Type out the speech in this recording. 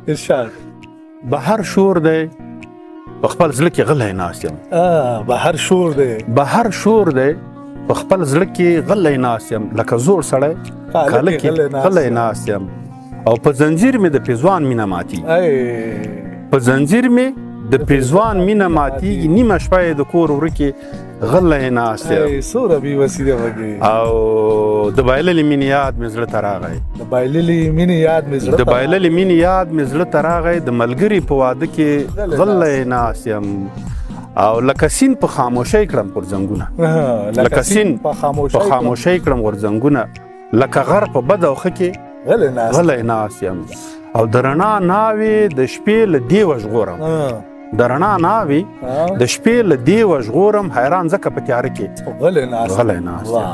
ارشاد. بهر شور دی په خپل زړه کې غلی ناست یم. بهر شور دی. بهر شور دی په خپل زړه کې غلی ناست یم، لکه زوړ سړی کاله کې غلی ناست یم. او په زنځیر مې د پیزوان مینه ماتیږي. په زنځیر مې د پیزوان مینه ماتیږي، نیمه شپه یې د کور وره کې غلی ناست یم. څومره بې وسیله وږې. او د بایللې مینې یاد مې زړه ته راغی. د بایللې مینې یاد مې زړه ته د بایللې مینې یاد مې زړه ته راغی. د ملګري په واده کې غلی ناست یم. او لکه سیند په خاموشۍ کړم غورځنګونه. لکه سیند په خاموشۍ کړم غورځنګونه. لکه غر په بد او ښه کې غلی ناست یم. او د رڼا ناوې د شپې له دیوه ژغورم. د رڼا ناوې د شپې له دیوه ژغورم، حیران ځکه په تیاره کې غلی ناست یم.